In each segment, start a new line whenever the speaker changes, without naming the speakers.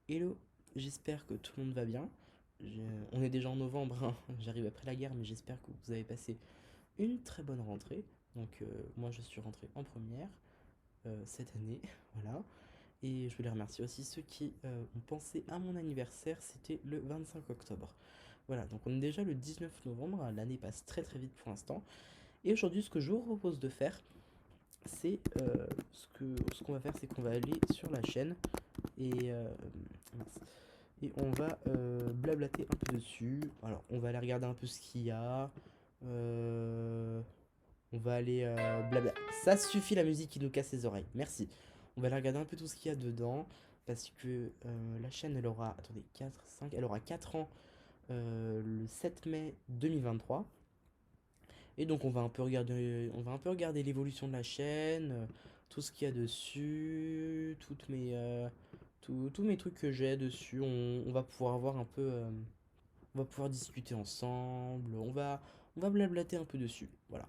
Hello, j'espère que tout le monde va bien. On est déjà en novembre, hein. J'arrive après la guerre, mais j'espère que vous avez passé une très bonne rentrée. Donc moi je suis rentré en première cette année, voilà. Et je voulais remercier aussi ceux qui ont pensé à mon anniversaire, c'était le 25 octobre. Voilà, donc on est déjà le 19 novembre, l'année passe très très vite pour l'instant. Et aujourd'hui ce que je vous propose de faire, c'est ce qu'on va faire, c'est qu'on va aller sur la chaîne et mince. Et on va blablater un peu dessus. Alors, on va aller regarder un peu ce qu'il y a. Euh, on va aller blabla. Ça suffit la musique qui nous casse les oreilles. Merci. On va aller regarder un peu tout ce qu'il y a dedans. Parce que la chaîne, elle aura. Attendez, 4 5 elle aura 4 ans le 7 mai 2023. Et donc, on va un peu regarder l'évolution de la chaîne. Tout ce qu'il y a dessus. Tous mes trucs que j'ai dessus. On va pouvoir voir un peu. On va pouvoir discuter ensemble, on va blablater un peu dessus. Voilà.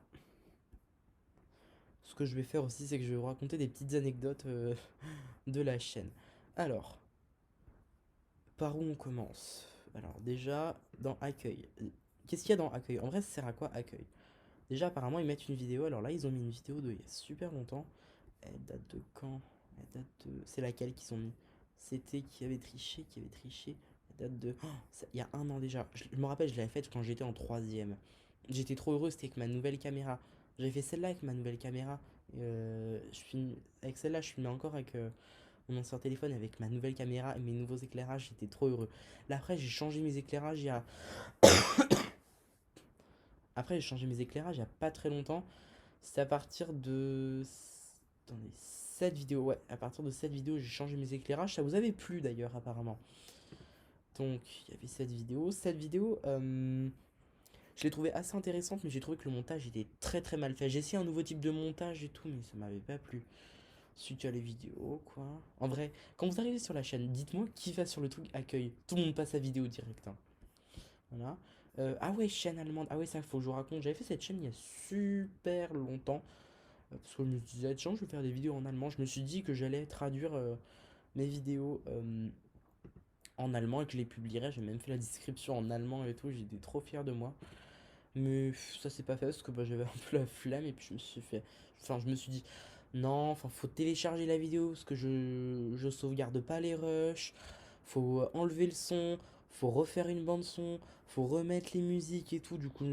Ce que je vais faire aussi, c'est que je vais vous raconter des petites anecdotes de la chaîne. Alors, par où on commence? Alors, déjà, dans Accueil. Qu'est-ce qu'il y a dans Accueil? En vrai, ça sert à quoi Accueil? Déjà, apparemment, ils mettent une vidéo. Alors là, ils ont mis une vidéo de il y a super longtemps. Elle date de quand? Elle date de. C'est laquelle qu'ils ont mis? C'était qui avait triché. Elle date de. Oh, il y a un an déjà. Je me rappelle, je l'avais faite quand j'étais en troisième. J'étais trop heureux, c'était avec ma nouvelle caméra. J'avais fait celle-là avec ma nouvelle caméra. Avec celle-là, je filmais encore avec mon ancien téléphone, avec ma nouvelle caméra et mes nouveaux éclairages. J'étais trop heureux. Là, après, j'ai changé mes éclairages il y a. Après, j'ai changé mes éclairages il y a pas très longtemps. C'est à partir de. Attendez, cette vidéo, ouais. À partir de cette vidéo, j'ai changé mes éclairages. Ça vous avait plu d'ailleurs, apparemment. Donc, il y avait cette vidéo. Cette vidéo, je l'ai trouvée assez intéressante, mais j'ai trouvé que le montage était très très mal fait. J'ai essayé un nouveau type de montage et tout, mais ça m'avait pas plu. Ensuite, il y a les vidéos, quoi. En vrai, quand vous arrivez sur la chaîne, dites-moi qui va sur le truc accueil. Tout le monde passe à vidéo direct, hein. Voilà. Ah ouais, chaîne allemande. Ah ouais, ça, faut que je vous raconte. J'avais fait cette chaîne il y a super longtemps. Parce que je me disais, tiens, je vais faire des vidéos en allemand. Je me suis dit que j'allais traduire mes vidéos en allemand et que je les publierais. J'ai même fait la description en allemand et tout. J'étais trop fier de moi. Mais ça s'est pas fait parce que bah, j'avais un peu la flemme et puis je me suis fait. Enfin, je me suis dit, non, enfin, faut télécharger la vidéo parce que je sauvegarde pas les rushs. Faut enlever le son. Faut refaire une bande son. Faut remettre les musiques et tout. Du coup,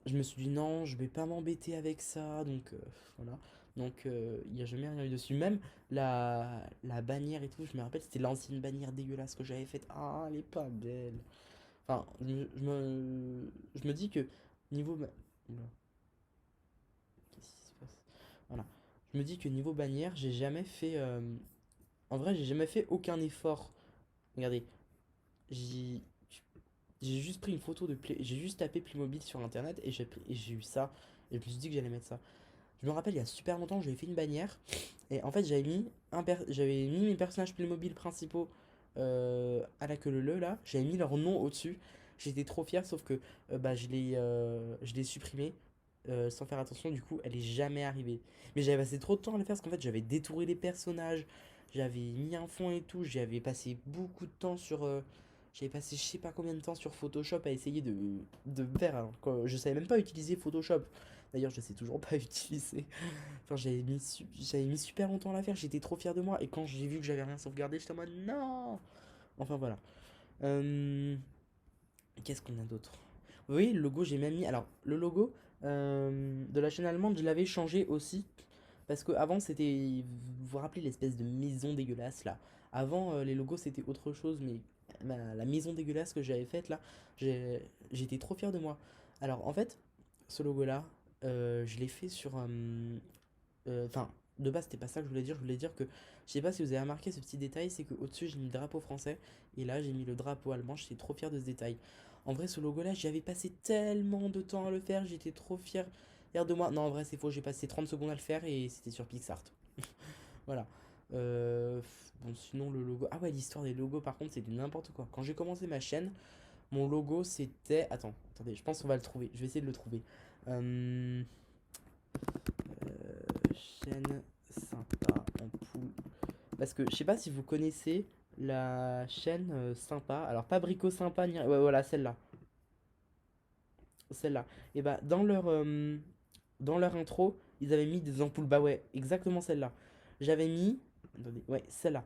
je me suis dit, non, je vais pas m'embêter avec ça. Donc, voilà. Donc, il y a jamais rien eu dessus. Même la bannière et tout, je me rappelle, c'était l'ancienne bannière dégueulasse que j'avais faite. Ah, elle est pas belle. Enfin, je me dis que niveau. Oula, qu'est-ce qui se passe? Voilà. Je me dis que niveau bannière, j'ai jamais fait. En vrai, j'ai jamais fait aucun effort. Regardez, j'ai j'ai juste pris une photo de J'ai juste tapé Playmobil sur internet et j'ai eu ça. Et je me suis dit que j'allais mettre ça. Je me rappelle, il y a super longtemps, j'avais fait une bannière. Et en fait, j'avais mis mes personnages Playmobil principaux à la queue leu là. J'avais mis leur nom au-dessus. J'étais trop fier, sauf que bah, je l'ai supprimé sans faire attention. Du coup, elle est jamais arrivée. Mais j'avais passé trop de temps à le faire parce qu'en fait, j'avais détouré les personnages. J'avais mis un fond et tout. J'avais passé beaucoup de temps sur. J'avais passé je sais pas combien de temps sur Photoshop à essayer de faire. Alors que je savais même pas utiliser Photoshop. D'ailleurs, je sais toujours pas utiliser. Enfin, j'avais mis super longtemps à la faire, j'étais trop fier de moi. Et quand j'ai vu que j'avais rien sauvegardé, j'étais en mode non. Enfin voilà. Euh, Qu'est-ce qu'on a d'autre? Oui, le logo, j'ai même mis. Alors, le logo de la chaîne allemande, je l'avais changé aussi. Parce que avant c'était. Vous vous rappelez l'espèce de maison dégueulasse là? Avant, les logos, c'était autre chose, mais la maison dégueulasse que j'avais faite là, j'étais trop fier de moi. Alors, en fait, ce logo-là, je l'ai fait sur. Enfin, de base, c'était pas ça que je voulais dire. Je voulais dire que, je sais pas si vous avez remarqué ce petit détail, c'est qu'au-dessus, j'ai mis le drapeau français. Et là, j'ai mis le drapeau allemand. J'étais trop fier de ce détail. En vrai, ce logo-là, j'avais passé tellement de temps à le faire. J'étais trop fier de moi. Non, en vrai, c'est faux. J'ai passé 30 secondes à le faire et c'était sur PixArt. Voilà. Bon, sinon, le logo. Ah ouais, l'histoire des logos, par contre, c'est du n'importe quoi. Quand j'ai commencé ma chaîne, mon logo, c'était. Attendez, je pense qu'on va le trouver. Je vais essayer de le trouver. Euh, chaîne sympa en poule. Parce que je sais pas si vous connaissez. la chaîne sympa. Alors, pas Brico sympa, ni... Ouais, voilà, celle-là. Celle-là. Et bah, dans leur intro, ils avaient mis des ampoules. Bah ouais, exactement celle-là. J'avais mis. Attendez, ouais, celle-là.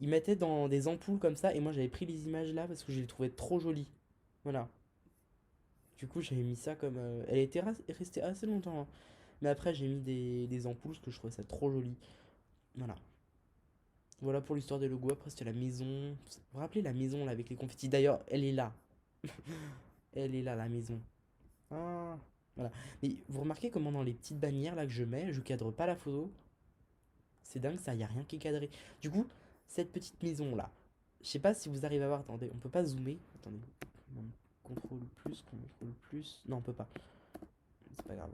Ils mettaient dans des ampoules comme ça, et moi j'avais pris les images là parce que je les trouvais trop jolies. Voilà. Du coup, j'avais mis ça comme. Elle était restée assez longtemps, hein. Mais après, j'ai mis des ampoules parce que je trouvais ça trop joli. Voilà. Voilà pour l'histoire des logos. Après, c'était la maison. Vous vous rappelez la maison là avec les confettis? D'ailleurs, elle est là. Elle est là, la maison. Ah, voilà. Mais vous remarquez comment dans les petites bannières là que je mets, je cadre pas la photo. C'est dingue ça, y a rien qui est cadré. Du coup, cette petite maison là, je sais pas si vous arrivez à voir. Attendez, on peut pas zoomer. Attendez. Contrôle plus, contrôle plus. Non, on peut pas. C'est pas grave.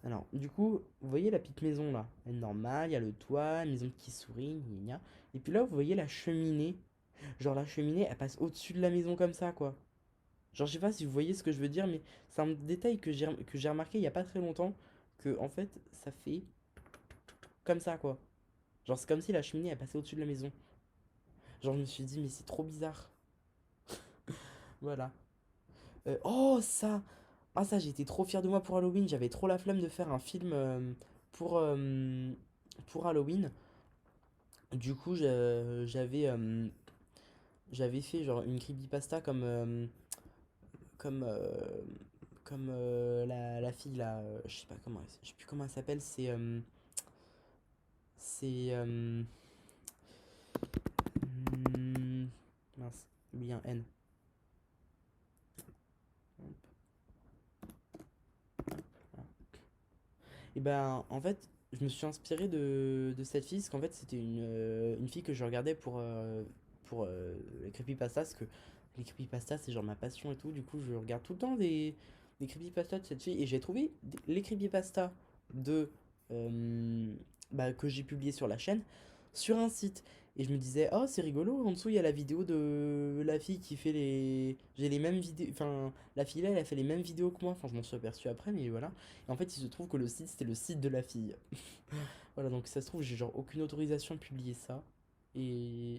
Alors, du coup, vous voyez la petite maison là? Elle est normale, il y a le toit, une maison qui sourit, gna gna. Et puis là, vous voyez la cheminée. Genre, la cheminée, elle passe au-dessus de la maison comme ça, quoi. Genre, je sais pas si vous voyez ce que je veux dire, mais c'est un détail que j'ai remarqué il y a pas très longtemps. Que, en fait, ça fait comme ça, quoi. Genre, c'est comme si la cheminée, elle passait au-dessus de la maison. Genre, je me suis dit, mais c'est trop bizarre. Voilà. Oh, ça! Ah, ça, j'étais trop fier de moi pour Halloween. J'avais trop la flemme de faire un film pour, euh, pour Halloween. Du coup, j'avais fait genre une creepypasta comme, la fille là. Je sais pas comment, je sais plus comment elle s'appelle. C'est, mince, oui, un N. Et ben, en fait, je me suis inspiré de cette fille, parce qu'en fait, c'était une fille que je regardais pour les creepypastas, parce que les creepypastas, c'est genre ma passion et tout. Du coup, je regarde tout le temps des creepypastas de cette fille, et j'ai trouvé les creepypastas de, euh, bah, que j'ai publié sur la chaîne sur un site. Et je me disais, oh, c'est rigolo, en dessous, il y a la vidéo de la fille qui fait les. J'ai les mêmes vidéos. Enfin, la fille là, elle a fait les mêmes vidéos que moi. Enfin, je m'en suis aperçu après, mais voilà. Et en fait, il se trouve que le site, c'était le site de la fille. Voilà, donc ça se trouve, j'ai genre aucune autorisation de publier ça. Et,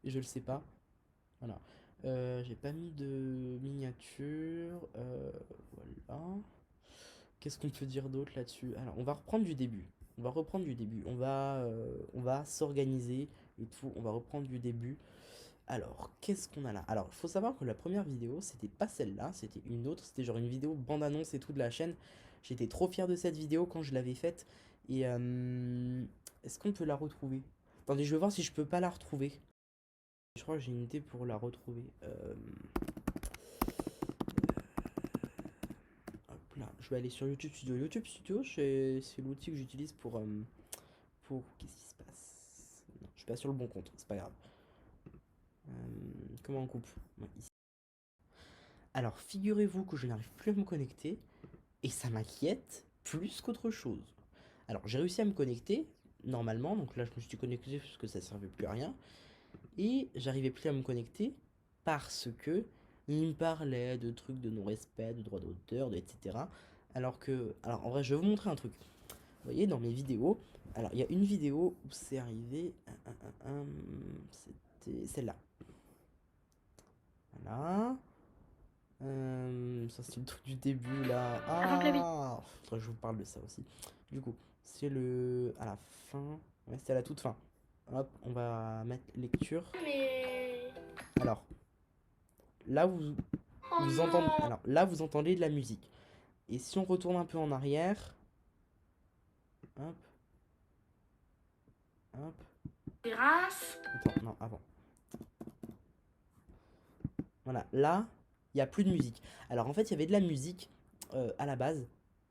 et je le sais pas. Voilà. J'ai pas mis de miniature. Voilà. Qu'est-ce qu'on peut dire d'autre là-dessus? Alors, on va reprendre du début. On va reprendre du début. On va s'organiser et tout. On va reprendre du début. Alors, qu'est-ce qu'on a là? Alors, il faut savoir que la première vidéo, c'était pas celle-là, c'était une autre. C'était genre une vidéo bande-annonce et tout de la chaîne. J'étais trop fier de cette vidéo quand je l'avais faite. Et est-ce qu'on peut la retrouver? Attendez, je vais voir si je peux pas la retrouver. Je crois que j'ai une idée pour la retrouver. Hop là, je vais aller sur YouTube Studio. YouTube Studio, c'est l'outil que j'utilise pour. Qu'est-ce qui se passe? Non, je suis pas sur le bon compte, c'est pas grave. Comment on coupe? Ouais, ici. Alors, figurez-vous que je n'arrive plus à me connecter. Et ça m'inquiète plus qu'autre chose. Alors, j'ai réussi à me connecter, normalement. Donc là, je me suis connecté parce que ça servait plus à rien. Et j'arrivais plus à me connecter parce que il me parlait de trucs de non-respect, de droits d'auteur, etc. Alors que. Alors, en vrai, je vais vous montrer un truc. Vous voyez, dans mes vidéos. Alors, il y a une vidéo où c'est arrivé. C'était celle-là. Voilà. Ça c'est le truc du début là. Ah, faudrait que je vous parle de ça aussi. Du coup, c'est le à la fin. Ouais, c'est à la toute fin. Hop, on va mettre lecture.
Mais.
Alors, là
Oh
vous entendez,
non.
alors là vous entendez de la musique. Et si on retourne un peu en arrière, hop, hop.
Grâce.
Attends, non, avant. Voilà, là, il n'y a plus de musique. Alors en fait, il y avait de la musique à la base.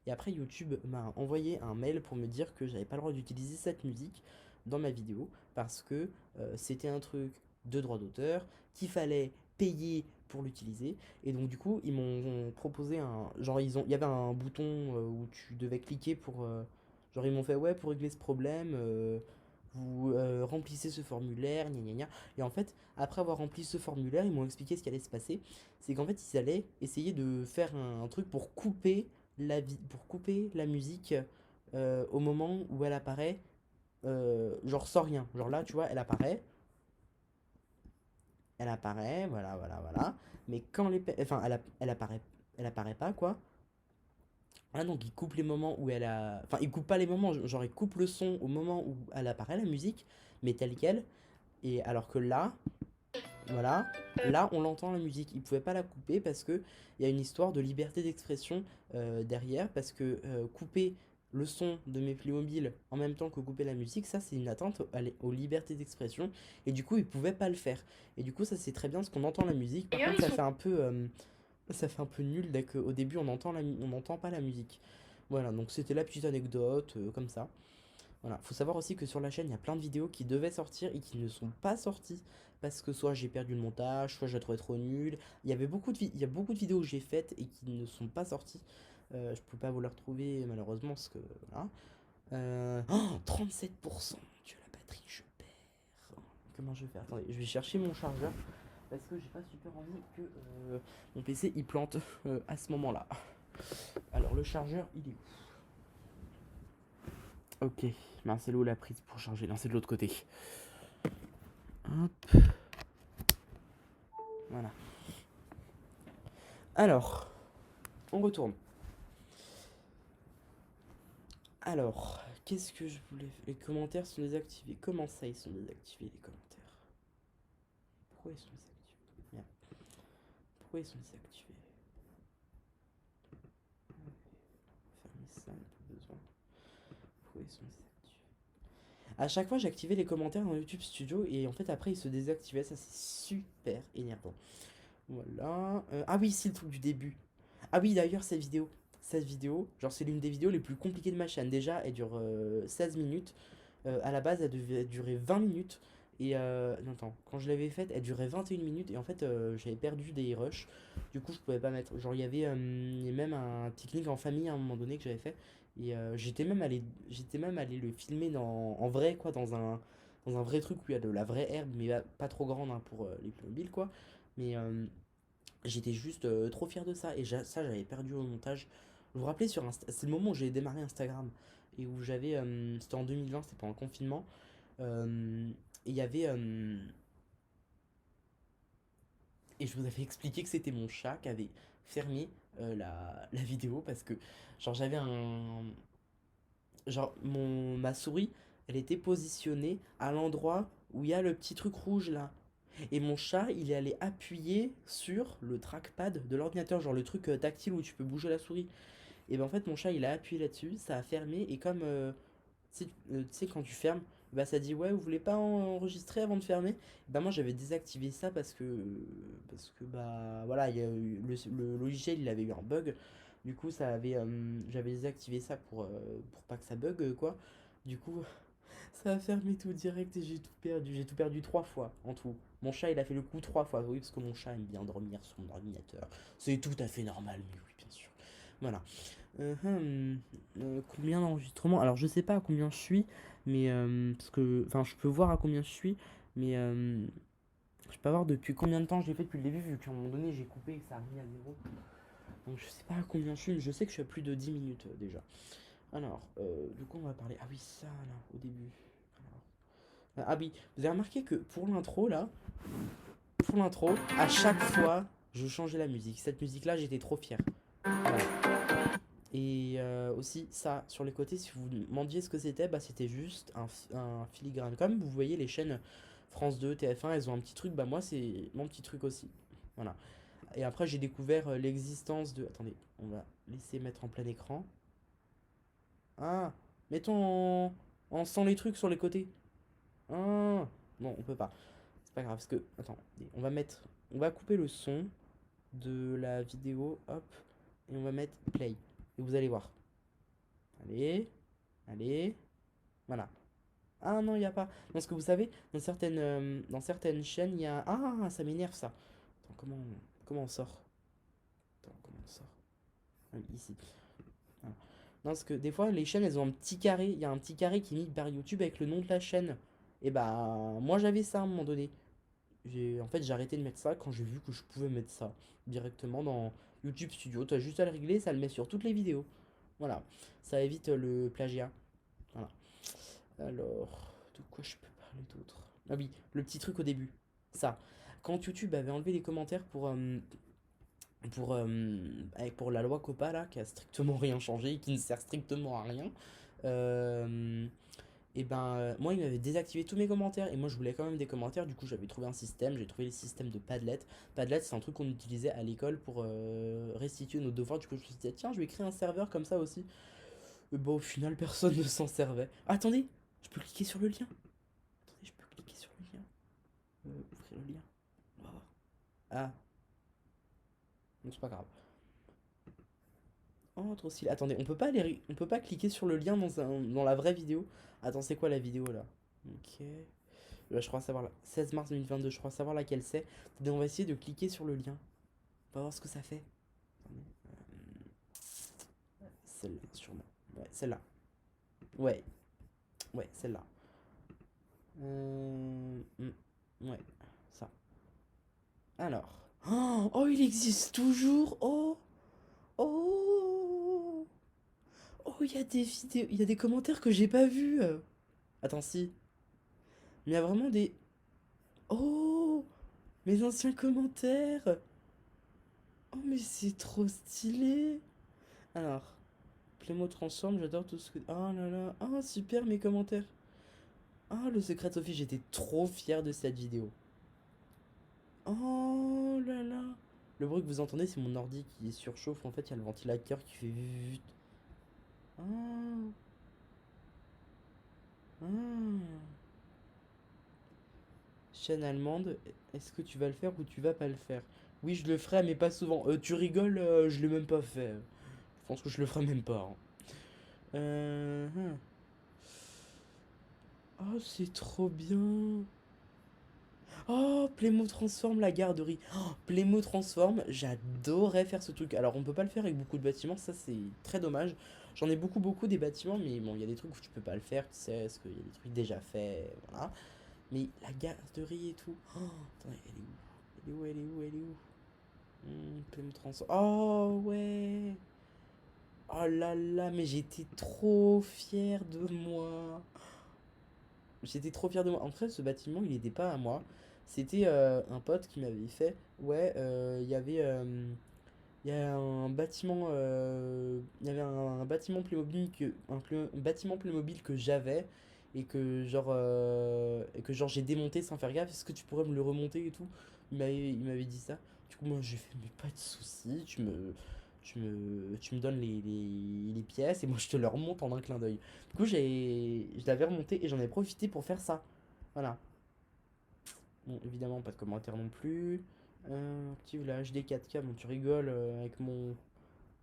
Et après, YouTube m'a envoyé un mail pour me dire que j'avais pas le droit d'utiliser cette musique dans ma vidéo parce que c'était un truc de droit d'auteur, qu'il fallait payer pour l'utiliser. Et donc du coup, ils m'ont proposé un. Genre, il y avait un bouton où tu devais cliquer pour. Genre, ils m'ont fait, ouais, pour régler ce problème, vous remplissez ce formulaire, gna gna gna. Et en fait, après avoir rempli ce formulaire, ils m'ont expliqué ce qui allait se passer. C'est qu'en fait, ils allaient essayer de faire un truc pour couper pour couper la musique au moment où elle apparaît, genre sans rien. Genre là, tu vois, elle apparaît. elle apparaît, voilà, voilà, voilà. Mais quand enfin, elle apparaît pas, quoi. Ah donc il coupe les moments où elle a... Enfin, il coupe pas les moments, genre il coupe le son au moment où elle apparaît, la musique, mais telle quelle. Et alors que là, voilà, là on l'entend la musique. Il pouvait pas la couper parce que il y a une histoire de liberté d'expression derrière, parce que couper le son de mes Playmobil en même temps que couper la musique, ça c'est une atteinte aux libertés d'expression. Et du coup, il pouvait pas le faire. Et du coup, ça c'est très bien parce qu'on entend la musique. Par
D'ailleurs,
contre,
ils sont.
ça fait un peu nul dès qu'au début on n'entend pas la musique. Voilà, donc c'était la petite anecdote comme ça. Voilà, faut savoir aussi que sur la chaîne, il y a plein de vidéos qui devaient sortir et qui ne sont pas sorties parce que soit j'ai perdu le montage, soit je la trouvais trop nulle. Il y a beaucoup de vidéos que j'ai faites et qui ne sont pas sorties. Je peux pas vous les retrouver malheureusement parce que voilà. 37%. Dieu, la batterie, je perds. Comment je vais faire? Attendez, je vais chercher mon chargeur parce que j'ai pas super envie que mon PC il plante à ce moment-là. Alors le chargeur, il est où? Ok, Marcelo l'a prise pour charger. Non, c'est de l'autre côté. Hop. Voilà. Alors, on retourne. Alors, qu'est-ce que je voulais faire? Les commentaires sont désactivés. Comment ça, ils sont désactivés, les commentaires? Pourquoi ils sont désactivés? Merde. Pourquoi ils sont désactivés? Fermer ça, pas besoin. Pourquoi ils sont désactivés? À chaque fois, j'activais les commentaires dans YouTube Studio et en fait, après, ils se désactivaient. Ça, c'est super énervant. Voilà. Ah oui, c'est le truc du début. Ah oui, d'ailleurs, cette vidéo, genre, c'est l'une des vidéos les plus compliquées de ma chaîne. Déjà, elle dure 16 minutes. À la base, elle devait durer 20 minutes. Et non, attends, quand je l'avais faite, elle durait 21 minutes. Et en fait, j'avais perdu des rushs. Du coup, je pouvais pas mettre. Genre, il y a même un pique-nique en famille à un moment donné que j'avais fait. Et j'étais même allé le filmer en vrai, quoi, dans un vrai truc où il y a de la vraie herbe, mais pas trop grande hein, pour les mobiles, quoi. Mais j'étais juste trop fier de ça. Et ça, j'avais perdu au montage. Vous vous rappelez sur Insta, c'est le moment où j'ai démarré Instagram. Et où j'avais. C'était en 2020, c'était pendant le confinement. Et il y avait. Et je vous avais expliqué que c'était mon chat qui avait fermé la vidéo parce que. Genre, j'avais un. Genre, ma souris, elle était positionnée à l'endroit où il y a le petit truc rouge là. Et mon chat, il est allé appuyer sur le trackpad de l'ordinateur, genre le truc tactile où tu peux bouger la souris. Et ben en fait, mon chat, il a appuyé là-dessus, ça a fermé, et comme, tu sais, quand tu fermes, bah ça dit, ouais, vous voulez pas enregistrer avant de fermer? Bah moi, j'avais désactivé ça bah, voilà, le logiciel, il avait eu un bug. Du coup, j'avais désactivé ça pour pas que ça bug, quoi. Du coup, ça a fermé tout direct et j'ai tout perdu. J'ai tout perdu 3 fois en tout. Mon chat, il a fait le coup 3 fois. Oui, parce que mon chat aime bien dormir sur mon ordinateur. C'est tout à fait normal, mais oui, bien sûr. Voilà. Combien d'enregistrements? Alors, je sais pas à combien je suis, mais parce que. Enfin, je peux voir à combien je suis, mais je peux pas voir depuis combien de temps je l'ai fait depuis le début, vu qu'à un moment donné, j'ai coupé et que ça a mis à zéro. Donc, je sais pas à combien je suis, mais je sais que je suis à plus de 10 minutes déjà. Alors, de quoi on va parler? Ah oui, ça, là, au début. Ah oui, vous avez remarqué que pour l'intro, à chaque fois, je changeais la musique. Cette musique-là, j'étais trop fier. Voilà. Et aussi, ça, sur les côtés, si vous me demandiez ce que c'était, bah, c'était juste un filigrane. Comme vous voyez, les chaînes France 2, TF1, elles ont un petit truc, bah moi, c'est mon petit truc aussi. Voilà. Et après, j'ai découvert l'existence de... Attendez, on va laisser mettre en plein écran. Ah, mettons en sans les trucs sur les côtés. Ah, non, on peut pas. C'est pas grave, parce que... Attends, on va mettre... On va couper le son de la vidéo, hop, et on va mettre play. Et vous allez voir. Allez, allez, voilà. Ah non, il n'y a pas. Parce que vous savez, dans certaines chaînes, il y a... Ah, ça m'énerve ça. Attends, comment on sort? Attends, comment on sort? Ah, ici. Voilà. Non, parce que des fois, les chaînes, elles ont un petit carré. Il y a un petit carré qui est mis par YouTube avec le nom de la chaîne. Et bah, moi, j'avais ça à un moment donné. En fait, j'ai arrêté de mettre ça quand j'ai vu que je pouvais mettre ça directement dans YouTube Studio. Tu as juste à le régler, ça le met sur toutes les vidéos. Voilà, ça évite le plagiat. Voilà. Alors, de quoi je peux parler d'autre? Ah oui, le petit truc au début. Ça. quand YouTube avait enlevé les commentaires pour la loi COPPA là, qui a strictement rien changé, qui ne sert strictement à rien, euh, et ben moi il m'avait désactivé tous mes commentaires et moi je voulais quand même des commentaires. Du coup j'avais trouvé un système, j'ai trouvé les systèmes de Padlet. Padlet c'est un truc qu'on utilisait à l'école pour restituer nos devoirs. Du coup je me suis dit tiens je vais créer un serveur comme ça aussi. Et bon au final personne ne s'en servait. Ah, attendez, je peux cliquer sur le lien. Attendez, je peux cliquer sur le lien. Ouvrir le lien. On va voir. Ah, non c'est pas grave. Oh trop stylé. Attendez, on peut pas cliquer sur le lien dans la vraie vidéo. Attends, c'est quoi la vidéo là? Ok. Je crois savoir 16 mars 2022, je crois savoir laquelle c'est. On va essayer de cliquer sur le lien. On va voir ce que ça fait. Attendez. Celle-là, sûrement. Ouais, celle-là. Ouais, ouais, celle-là. Ouais, ça. Alors. Oh, il existe toujours. Oh, oh, oh, il y a des vidéos, il y a des commentaires que j'ai pas vus. Attends, si. Mais il y a vraiment des. Oh, mes anciens commentaires. Oh, mais c'est trop stylé. Alors, Playmo transforme, j'adore tout ce que. Oh là là, oh super mes commentaires. Oh, le secret de Sophie, j'étais trop fier de cette vidéo. Oh là là. Le bruit que vous entendez, c'est mon ordi qui surchauffe. En fait, il y a le ventilateur qui fait vut. Ah, ah. Chaîne allemande, est-ce que tu vas le faire ou tu vas pas le faire? Oui, je le ferai, mais pas souvent. Tu rigoles, je l'ai même pas fait. Je pense que je le ferai même pas, hein. Hum. Oh, c'est trop bien. Oh, Playmo transforme la garderie. Oh, Playmo transforme, j'adorais faire ce truc. Alors, on peut pas le faire avec beaucoup de bâtiments, ça c'est très dommage. J'en ai beaucoup des bâtiments, mais bon, il y a des trucs où tu peux pas le faire, tu sais, parce qu'il y a des trucs déjà faits, voilà. Mais la garderie et tout. Oh, attends, elle est où? Elle est où? Elle est où? Elle est où? Playmo transforme. Oh, ouais. Oh là là, mais j'étais trop fier de moi. J'étais trop fier de moi. En fait, ce bâtiment, il n'était pas à moi. C'était un pote qui m'avait fait. Ouais, il y a un bâtiment. Il y avait un bâtiment Playmobil un bâtiment Playmobil que j'avais et que genre j'ai démonté sans faire gaffe. Est-ce que tu pourrais me le remonter et tout? Il m'avait dit ça. Du coup, moi, j'ai fait, mais pas de soucis. Tu me donnes les pièces et moi, je te le remonte en un clin d'œil. Du coup, je l'avais remonté et j'en ai profité pour faire ça. Voilà. Bon, évidemment, pas de commentaires non plus. Active la HD 4K. Bon, tu rigoles avec mon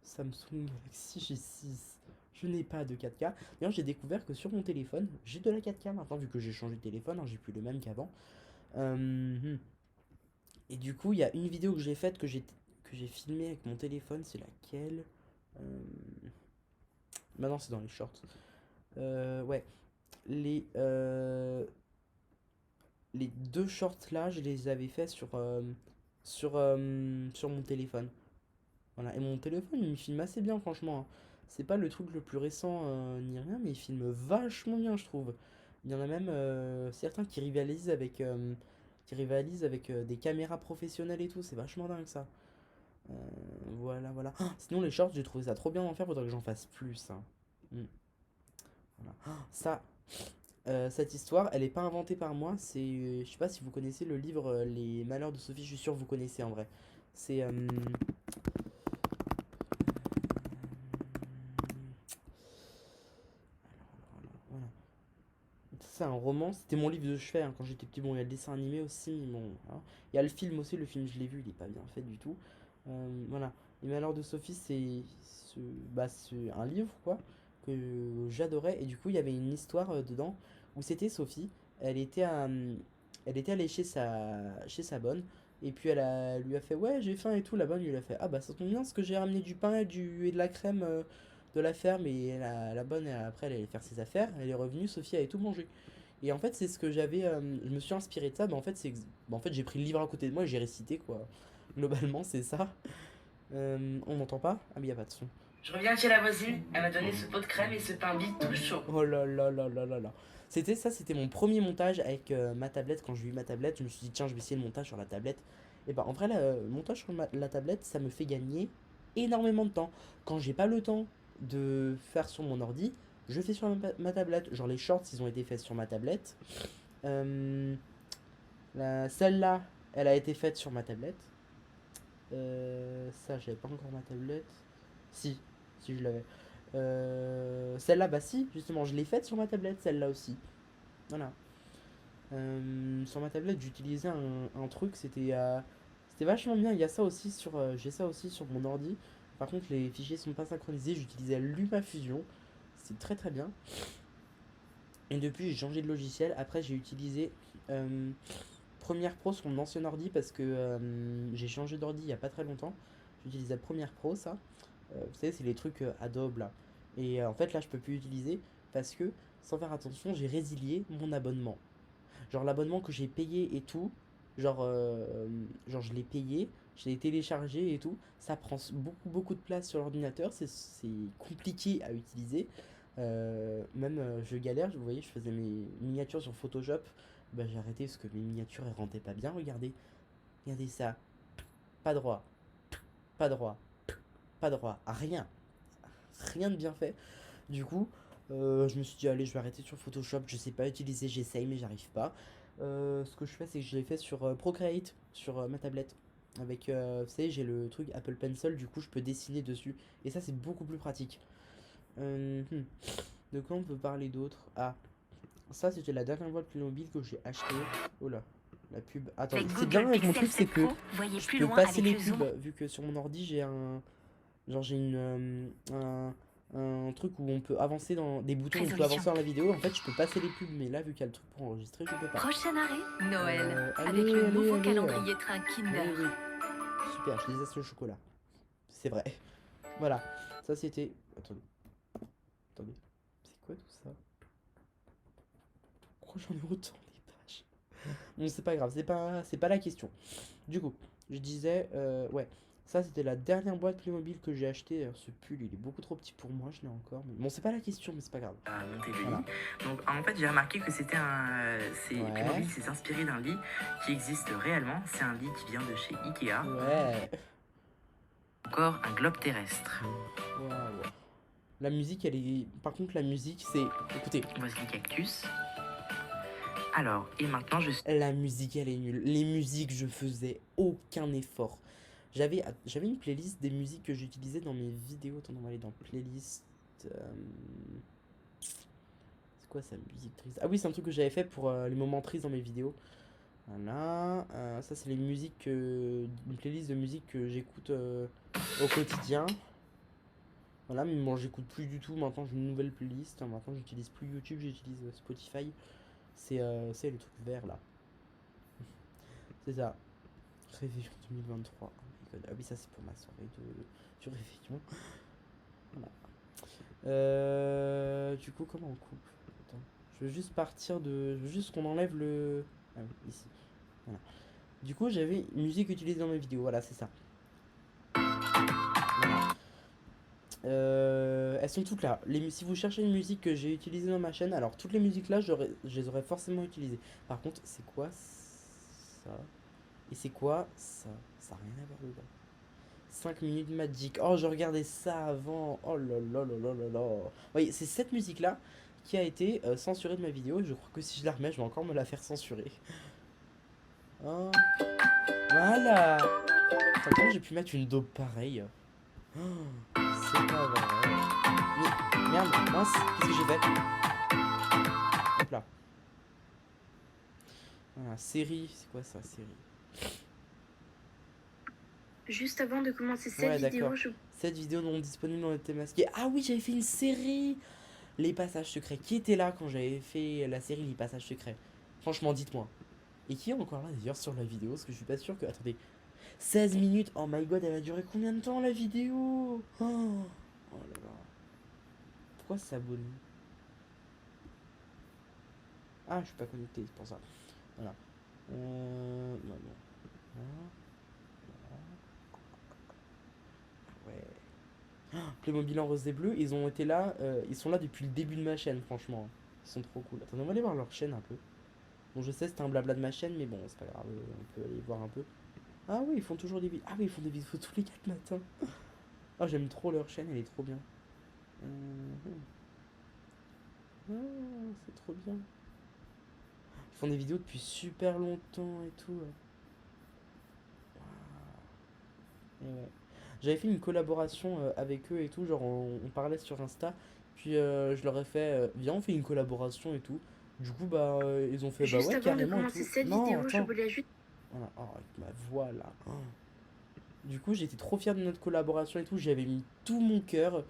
Samsung Galaxy G6. Je n'ai pas de 4K. D'ailleurs, j'ai découvert que sur mon téléphone, j'ai de la 4K maintenant, vu que j'ai changé de téléphone, hein, j'ai plus le même qu'avant. Et du coup, il y a une vidéo que j'ai faite que j'ai filmée avec mon téléphone. C'est laquelle? Euh, Maintenant, c'est dans les shorts. Ouais. Les, euh, les deux shorts là, je les avais faits sur mon téléphone. Voilà. Et mon téléphone, il me filme assez bien, franchement, hein. C'est pas le truc le plus récent ni rien, mais il filme vachement bien, je trouve. Il y en a même certains qui rivalisent avec des caméras professionnelles et tout. C'est vachement dingue ça. Euh, voilà, voilà. Ah, sinon, les shorts, j'ai trouvé ça trop bien d'en faire. Faudrait que j'en fasse plus, hein. Mm, voilà. Ah, ça, cette histoire, elle est pas inventée par moi. Je sais pas si vous connaissez le livre Les Malheurs de Sophie. Je suis sûr que vous connaissez en vrai. C'est voilà. C'est un roman. C'était mon livre de chevet hein, quand j'étais petit. Bon, il y a le dessin animé aussi. Mais bon, hein. Il y a le film aussi. Le film, je l'ai vu. Il est pas bien fait du tout. Voilà. Les Malheurs de Sophie, c'est un livre quoi que j'adorais. Et du coup, il y avait une histoire dedans où c'était Sophie. Elle était elle était allée chez sa bonne. Et puis lui a fait ouais j'ai faim et tout. La bonne lui a fait ah bah ça tombe bien parce que j'ai ramené du pain et de la crème de la ferme. Et la bonne après elle allait faire ses affaires. Elle est revenue. Sophie avait tout mangé. Et en fait c'est ce que je me suis inspiré de ça. Bah en fait en fait j'ai pris le livre à côté de moi et j'ai récité quoi. Globalement c'est ça. On n'entend pas? Ah mais y a pas de son.
Je reviens chez la voisine, elle m'a donné ce pot de crème et ce pain bis tout chaud.
Oh là là là là là là. C'était mon premier montage avec ma tablette. Quand j'ai eu ma tablette, je me suis dit, tiens, je vais essayer le montage sur la tablette. Et bah, en vrai, le montage sur la tablette, ça me fait gagner énormément de temps. Quand j'ai pas le temps de faire sur mon ordi, je fais sur ma tablette. Genre, les shorts, ils ont été faits sur ma tablette. Euh, Celle-là, elle a été faite sur ma tablette. Ça, j'avais pas encore ma tablette. Si, si je l'avais. Celle-là, bah si, justement, je l'ai faite sur ma tablette, celle-là aussi. Voilà. Sur ma tablette, j'utilisais un truc, c'était vachement bien. Il y a ça aussi j'ai ça aussi sur mon ordi. Par contre, les fichiers sont pas synchronisés. J'utilisais LumaFusion. C'est très très bien. Et depuis, j'ai changé de logiciel. Après, j'ai utilisé Premiere Pro sur mon ancien ordi parce que j'ai changé d'ordi il y a pas très longtemps. J'utilisais Premiere Pro, ça. Vous savez, c'est les trucs Adobe là. Et en fait, là, je peux plus utiliser parce que, sans faire attention, j'ai résilié mon abonnement. Genre l'abonnement que j'ai payé et tout, genre je l'ai payé, je l'ai téléchargé et tout, ça prend beaucoup beaucoup de place sur l'ordinateur, c'est compliqué à utiliser. Même je galère, vous voyez, je faisais mes miniatures sur Photoshop, bah j'ai arrêté parce que mes miniatures elles rendaient pas bien, regardez, regardez ça, pas droit, pas droit, pas droit, rien, rien de bien fait. Du coup, je me suis dit, allez, je vais arrêter sur Photoshop. Je sais pas utiliser, j'essaye, mais j'arrive pas. Ce que je fais, c'est que je l'ai fait sur Procreate, sur ma tablette. Avec, vous savez, j'ai le truc Apple Pencil, du coup, je peux dessiner dessus. Et ça, c'est beaucoup plus pratique. Hmm. De quoi on peut parler d'autre? Ah, ça, c'était la dernière boîte Playmobil que j'ai acheté. Oh là, la pub. Attendez,
Avec
c'est bien
Google
avec mon
Pixel
truc, c'est
7
que
Pro, voyez
je
plus
peux
loin
passer
avec
les
le zoom.
pubs, vu que sur mon ordi, j'ai un. Genre, j'ai un truc où on peut avancer dans des boutons, où on peut
Résolution.
avancer dans la vidéo. En fait, je peux passer les pubs, mais là, vu qu'il y a le truc pour enregistrer, je peux pas.
Prochain arrêt, Noël.
Allez,
Avec le
allez,
nouveau
allez.
calendrier train
Oui,
Kinder.
oui. Super, je déteste le chocolat. C'est vrai. Voilà. Ça, c'était. Attendez. Attendez. C'est quoi tout ça? Pourquoi j'en ai autant les pages? Bon, c'est pas grave, c'est pas la question. Du coup, je disais, ouais, ça c'était la dernière boîte Playmobil que j'ai acheté. Alors, ce pull, il est beaucoup trop petit pour moi, je l'ai encore. Mais... Bon, c'est pas la question, mais c'est pas grave.
À monter le
Voilà.
lit. Donc en fait j'ai remarqué que c'était
Ouais.
Playmobil s'est inspiré d'un lit qui existe réellement. C'est un lit qui vient de chez Ikea.
Ouais.
Encore un globe terrestre.
Waouh. La musique, elle est. Par contre, la musique, c'est. Écoutez,
Voici le cactus. Alors, et maintenant je suis
la musique, elle est nulle. Les musiques, je faisais aucun effort. J'avais une playlist des musiques que j'utilisais dans mes vidéos. Attends, on va aller dans playlist. C'est quoi ça, musique triste? Ah oui, c'est un truc que j'avais fait pour les moments tristes dans mes vidéos. Voilà. Ça, c'est les musiques. Une playlist de musique que j'écoute au quotidien. Voilà, mais moi j'écoute plus du tout. Maintenant, j'ai une nouvelle playlist. Maintenant, j'utilise plus YouTube, j'utilise Spotify. C'est le truc vert là. C'est ça. Réveillon 2023. Oh my God. Ah oui, ça c'est pour ma soirée du réveillon. Voilà. Du coup, comment on coupe? Attends. Je veux juste partir de. Je veux juste qu'on enlève le. Ah oui, ici. Voilà. Du coup, j'avais une musique utilisée dans mes vidéos. Voilà, c'est ça. Voilà. Elles sont toutes là. Si vous cherchez une musique que j'ai utilisée dans ma chaîne, alors toutes les musiques là, je les aurais forcément utilisées. Par contre, c'est quoi ça? Et c'est quoi ça? Ça n'a rien à voir dedans. 5 minutes Magic. Oh, je regardais ça avant. Oh là là là là là là. Oui, c'est cette musique là qui a été censurée de ma vidéo. Je crois que si je la remets, je vais encore me la faire censurer. Oh. Voilà. Attends, comment j'ai pu mettre une daube pareille? Oh, c'est pas vrai. Mais, merde, mince, qu'est-ce que j'ai fait? Hop là. Voilà, série, c'est quoi ça, série?
Juste avant de commencer cette
Ouais,
vidéo,
d'accord. Cette vidéo non disponible dans le thème masqué. Ah oui, j'avais fait une série! Les passages secrets. Qui était là quand j'avais fait la série Les passages secrets? Franchement, dites-moi. Et qui est encore là d'ailleurs sur la vidéo? Parce que je suis pas sûr que. Attendez. 16 minutes! Oh my god, elle va durer combien de temps la vidéo? Oh là là. Pourquoi ça s'abonne? Ah, je suis pas connecté, c'est pour ça. Voilà. Non, non. Ouais. Playmobil en rose et bleu, ils ont été là, ils sont là depuis le début de ma chaîne, franchement. Ils sont trop cool. Attendez, on va aller voir leur chaîne un peu. Bon, je sais, c'était un blabla de ma chaîne, mais bon, c'est pas grave, on peut aller voir un peu. Ah oui, ils font toujours des vidéos. Ah oui, ils font des vidéos tous les 4 matins. Ah, j'aime trop leur chaîne, elle est trop bien. Ah, c'est trop bien. Ils font des vidéos depuis super longtemps et tout. Et ouais. J'avais fait une collaboration avec eux et tout, genre on parlait sur Insta, puis je leur ai fait, viens on fait une collaboration et tout. Du coup bah ils ont fait bah
Juste
ouais
avant de
carrément et
commencer
tout.
cette
Non
vidéo, je
attends,
voulais juste...
voilà, oh, avec ma voix là. Oh. Du coup j'étais trop fier de notre collaboration et tout, j'avais mis tout mon cœur.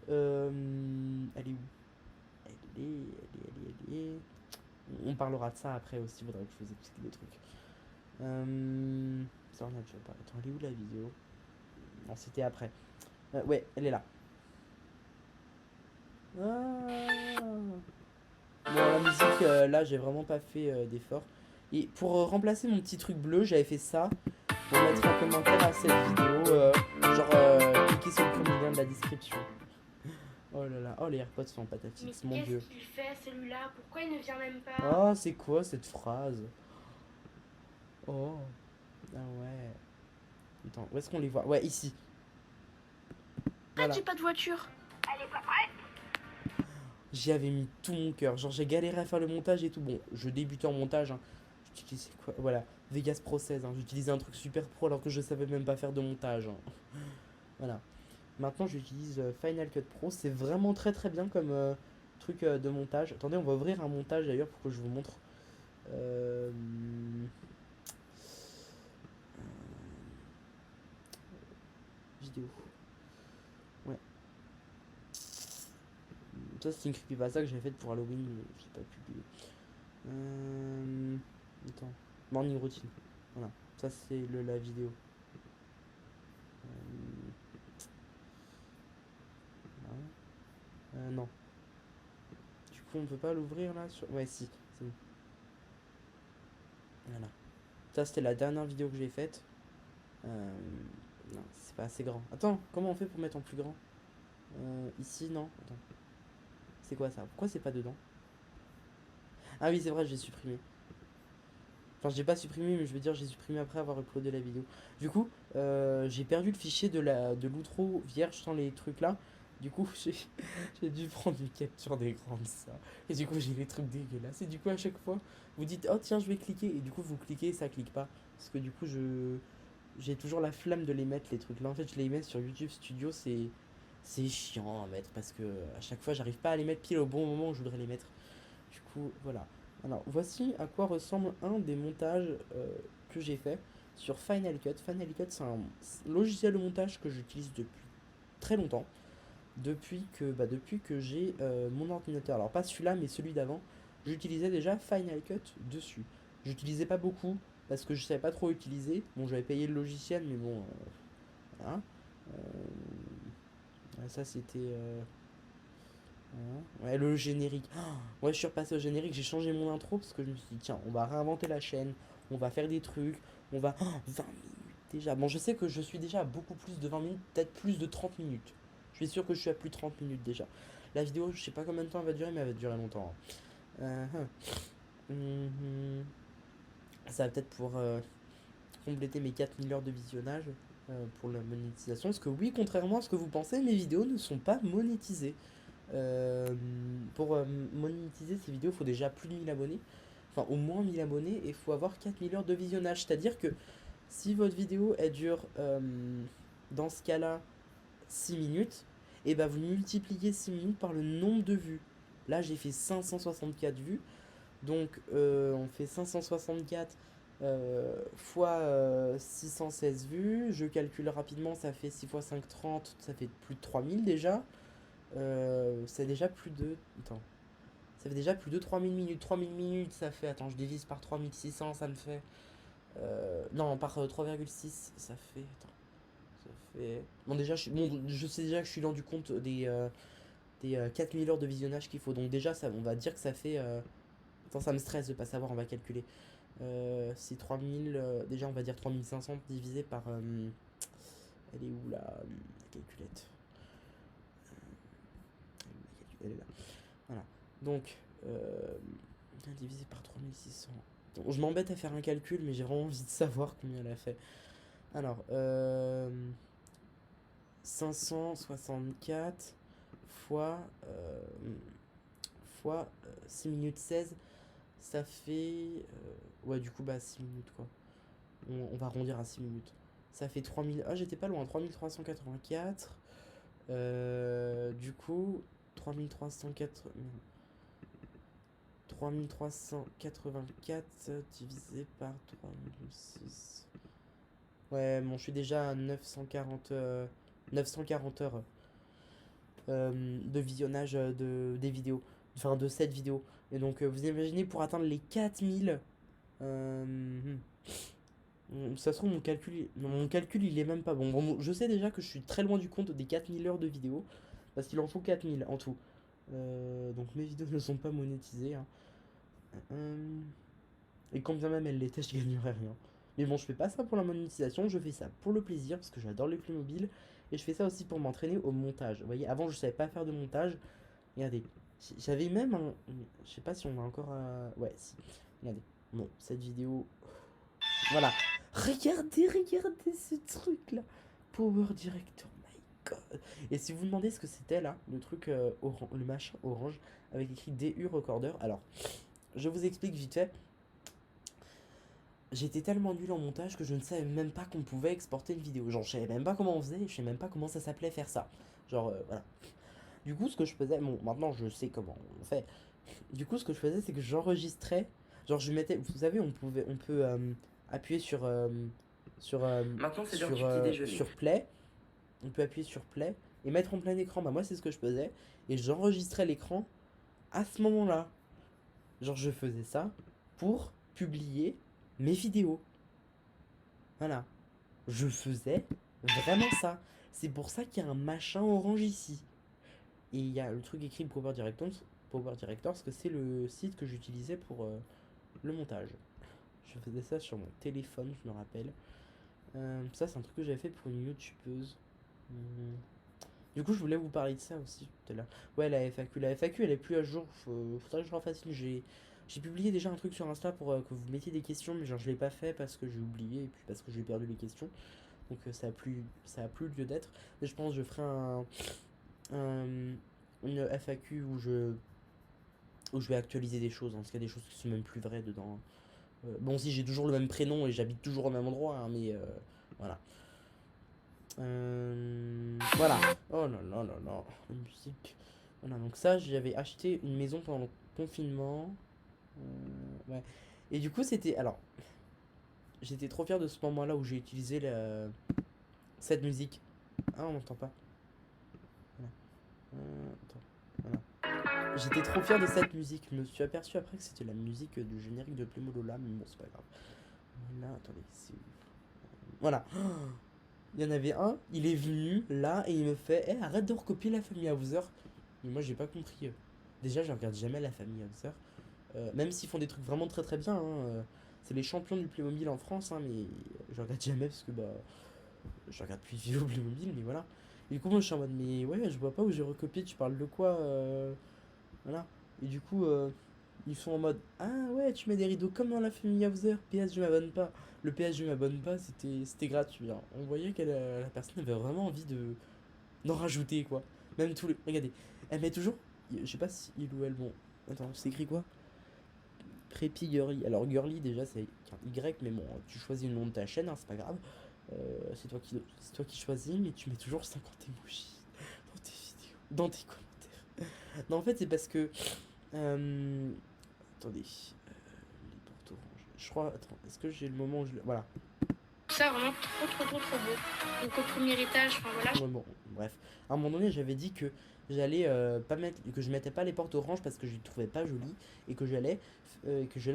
Elle est où? Elle est. On parlera de ça après aussi, faudrait que je vous explique des trucs. Ça on a déjà parlé. Attends, elle est où la vidéo? Non, c'était après. Ouais, elle est là. Ah. Bon, la musique, là, j'ai vraiment pas fait d'effort. Et pour remplacer mon petit truc bleu, j'avais fait ça. Pour mettre un commentaire à cette vidéo. Genre, cliquez sur le premier lien de la description. Oh là là, oh les AirPods sont en pâte à
Mais
fixe, mon dieu.
qu'est-ce qu'il fait celui-là? Pourquoi il ne vient même pas?
Oh, c'est quoi cette phrase? Oh, ah ouais. Attends, où est-ce qu'on les voit? Ouais, ici.
Ah,
Voilà.
j'ai pas de voiture. Elle est pas prête?
J'y avais mis tout mon cœur. Genre, j'ai galéré à faire le montage et tout. Bon, je débutais en montage. Hein. J'utilisais quoi? Voilà, Vegas Pro 16. Hein. J'utilisais un truc super pro alors que je savais même pas faire de montage. Hein. Voilà. Maintenant, j'utilise Final Cut Pro. C'est vraiment très très bien comme truc de montage. Attendez, on va ouvrir un montage d'ailleurs pour que je vous montre. Euh, Vidéo. Ouais. Ça, c'est une creepypasta que j'avais faite pour Halloween. Mais je l'ai pas publié. Attends. Morning routine. Voilà. Ça, c'est la vidéo. Non. Du coup, on peut pas l'ouvrir là sur... Ouais, si. C'est bon. Voilà. Ça, c'était la dernière vidéo que j'ai faite. Non, c'est pas assez grand. Attends, comment on fait pour mettre en plus grand? Ici, non. Attends. C'est quoi ça? Pourquoi c'est pas dedans? Ah oui, c'est vrai, j'ai supprimé. Enfin, j'ai pas supprimé, mais je veux dire, j'ai supprimé après avoir uploadé la vidéo. Du coup, j'ai perdu le fichier de l'outro vierge sans les trucs là. Du coup, j'ai dû prendre une capture d'écran de ça. Et du coup, j'ai les trucs dégueulasses. Et du coup, à chaque fois, vous dites, oh tiens, je vais cliquer. Et du coup, vous cliquez et ça clique pas. Parce que du coup, j'ai toujours la flamme de les mettre, les trucs là. En fait, je les mets sur YouTube Studio. C'est chiant à mettre parce que à chaque fois, j'arrive pas à les mettre pile au bon moment où je voudrais les mettre. Du coup, voilà. Alors, voici à quoi ressemble un des montages que j'ai fait sur Final Cut. Final Cut, c'est un logiciel de montage que j'utilise depuis très longtemps. Depuis que j'ai mon ordinateur. Alors, pas celui-là, mais celui d'avant. J'utilisais déjà Final Cut dessus. J'utilisais pas beaucoup parce que je savais pas trop utiliser. Bon, j'avais payé le logiciel, mais bon. Voilà. Ça, c'était. Ouais, le générique. Oh, ouais, je suis repassé au générique, j'ai changé mon intro parce que je me suis dit, tiens, on va réinventer la chaîne, on va faire des trucs, on va. Oh, 20 minutes déjà. Bon, je sais que je suis déjà à beaucoup plus de 20 minutes, peut-être plus de 30 minutes. Je suis sûr que je suis à plus de 30 minutes déjà. La vidéo, je sais pas combien de temps elle va durer, mais elle va durer longtemps. Hein. Mhm. Ça va peut-être pour compléter mes 4000 heures de visionnage pour la monétisation. Parce que oui, contrairement à ce que vous pensez, mes vidéos ne sont pas monétisées. Pour monétiser ces vidéos, il faut déjà plus de 1000 abonnés. Enfin, au moins 1000 abonnés et il faut avoir 4000 heures de visionnage. C'est-à-dire que si votre vidéo, elle dure, dans ce cas-là, 6 minutes, et bah vous multipliez 6 minutes par le nombre de vues. Là, j'ai fait 564 vues. Donc, on fait 564 fois 616 vues. Je calcule rapidement, ça fait 6 fois 5, 30, ça fait plus de 3000 déjà. C'est déjà plus de... Attends. Ça fait déjà plus de 3000 minutes. 3000 minutes, ça fait... Attends, je divise par 3600, ça me fait... non, par 3,6, ça fait... Attends. Ça fait... Bon, déjà, je sais déjà que je suis dans du compte des 4000 heures de visionnage qu'il faut. Donc déjà, ça, on va dire que ça fait... Attends, ça me stresse de pas savoir, on va calculer. C'est 3000... déjà, on va dire 3500 divisé par... elle est où la calculette? Elle est là. Voilà. Donc, divisé par 3600. Bon, je m'embête à faire un calcul, mais j'ai vraiment envie de savoir combien elle a fait. Alors, 564 fois, fois 6 minutes 16, ça fait... ouais, du coup, bah 6 minutes, quoi. On va arrondir à 6 minutes. Ça fait 3000... Ah, j'étais pas loin, 3384. Du coup, 3304... 3384 divisé par 3006. Ouais, bon, je suis déjà à 940 heures de visionnage des vidéos. Enfin, de cette vidéo. Et donc, vous imaginez, pour atteindre les 4000... ça se trouve, mon calcul, il est même pas bon. Bon, je sais déjà que je suis très loin du compte des 4000 heures de vidéos. Parce qu'il en faut 4000 en tout. Donc, mes vidéos ne sont pas monétisées, hein. Et quand bien même elles l'étaient, je gagnerais rien. Mais bon, je fais pas ça pour la monétisation, je fais ça pour le plaisir, parce que j'adore les Playmobil. Et je fais ça aussi pour m'entraîner au montage. Vous voyez, avant, je savais pas faire de montage. Regardez, j'avais même un... Je sais pas si on a encore... Ouais, si. Regardez. Bon, cette vidéo... Voilà. Regardez ce truc là. Power Director, my god. Et si vous vous demandez ce que c'était là, le truc le machin orange avec écrit DU Recorder, alors je vous explique vite fait. J'étais tellement nul en montage que je ne savais même pas qu'on pouvait exporter une vidéo. Genre, je savais même pas comment on faisait, je savais même pas comment ça s'appelait faire ça. Genre, voilà. Du coup, ce que je faisais, bon, maintenant je sais comment on fait. Du coup, ce que je faisais, c'est que j'enregistrais. Genre, je mettais, vous savez, on peut appuyer
Maintenant, c'est l'heure du petit déjeuner.
sur play. On peut appuyer sur play et mettre en plein écran. Bah, moi, c'est ce que je faisais. Et j'enregistrais l'écran à ce moment-là. Genre, je faisais ça pour publier mes vidéos. Voilà. Je faisais vraiment ça. C'est pour ça qu'il y a un machin orange ici. Et il y a le truc écrit Power Directors, parce que c'est le site que j'utilisais pour le montage. Je faisais ça sur mon téléphone, je me rappelle. Ça, c'est un truc que j'avais fait pour une youtubeuse. Du coup, je voulais vous parler de ça aussi tout à l'heure. Ouais, la FAQ. La FAQ, elle est plus à jour. Faudrait que je refasse une. J'ai publié déjà un truc sur Insta pour que vous mettiez des questions, mais genre je l'ai pas fait parce que j'ai oublié et puis parce que j'ai perdu les questions. Donc ça a plus lieu d'être. Mais je pense que je ferai une FAQ où je vais actualiser des choses, hein, parce qu'il y a des choses qui sont même plus vraies dedans. Bon, si j'ai toujours le même prénom et j'habite toujours au même endroit, hein, mais voilà. Voilà. Oh là là là là, la musique. Voilà, donc ça, j'avais acheté une maison pendant le confinement. Ouais. Et du coup, c'était. Alors, j'étais trop fier de ce moment-là où j'ai utilisé cette musique. Ah, on m'entend pas. Voilà. Attends. Voilà. J'étais trop fier de cette musique. Je me suis aperçu après que c'était la musique du générique de Playmobil, mais bon, c'est pas grave. Voilà, attendez. Voilà. Il y en avait un, il est venu là et il me fait hey, arrête de recopier la famille Hauser. Mais moi, j'ai pas compris. Déjà, je regarde jamais la famille Hauser. Même s'ils font des trucs vraiment très très bien. Hein, c'est les champions du Playmobil en France, hein, mais je regarde jamais parce que bah. Je regarde plus de vidéos Playmobil, mais voilà. Et du coup, moi je suis en mode, mais ouais, je vois pas où j'ai recopié, tu parles de quoi voilà. Et du coup, ils sont en mode, ah ouais, tu mets des rideaux comme dans la famille Hauser. PS, je m'abonne pas. Le PS, je m'abonne pas, c'était gratuit. Hein. On voyait que la personne avait vraiment envie d'en rajouter, quoi. Même tous les. Regardez, elle met toujours. Je sais pas si il ou elle. Bon, attends, c'est écrit quoi? Preppy Girly. Alors, Girly, déjà, c'est un Y, mais bon, tu choisis le nom de ta chaîne, hein, c'est pas grave. C'est toi qui choisis, mais tu mets toujours 50 emojis dans tes vidéos, dans tes commentaires. Non, en fait, c'est parce que. Attendez. Les portes oranges. Je crois. Attends, est-ce que j'ai le moment où je. Voilà.
Ça, vraiment trop beau. Donc au premier étage, enfin voilà.
Ouais, bon, bref. À un moment donné, j'avais dit que j'allais pas mettre. Que je mettais pas les portes oranges parce que je les trouvais pas jolies. Et que j'allais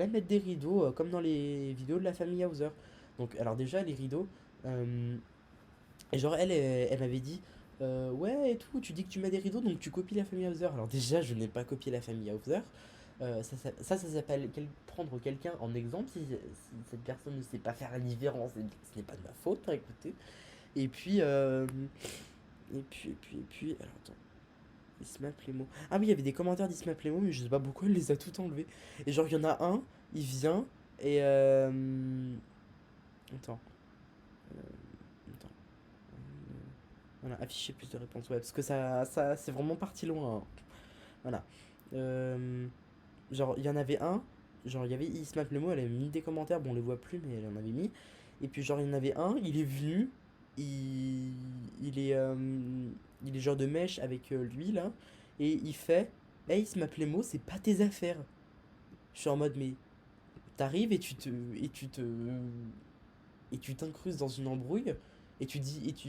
mettre des rideaux comme dans les vidéos de la famille Hauser. Donc, alors, déjà, les rideaux. Et genre elle m'avait dit ouais et tout, tu dis que tu mets des rideaux donc tu copies la famille Hauser. Alors déjà je n'ai pas copié la famille Hauser. Ça s'appelle prendre quelqu'un en exemple si cette personne ne sait pas faire la différence, ce n'est pas de ma faute, hein, écoutez. Et puis alors attends. Isma Plémo. Ah oui, il y avait des commentaires d'Isma Plémo, mais je sais pas pourquoi elle les a tout enlevés. Et genre, il y en a un, il vient et attends. Euh, Attends. Voilà, afficher plus de réponses. Ouais, parce que ça c'est vraiment parti loin, hein. Voilà. Euh, Genre, il y en avait un. Genre, il y avait Isma Plémo, elle avait mis des commentaires. Bon, on les voit plus, mais elle en avait mis. Et puis, genre, il y en avait un, il est venu. Il, il est, euh, il est genre de mèche avec lui, là. Et il fait: Hey, Isma Plémo, c'est pas tes affaires. Je suis en mode, mais t'arrives et tu t'incrustes dans une embrouille et tu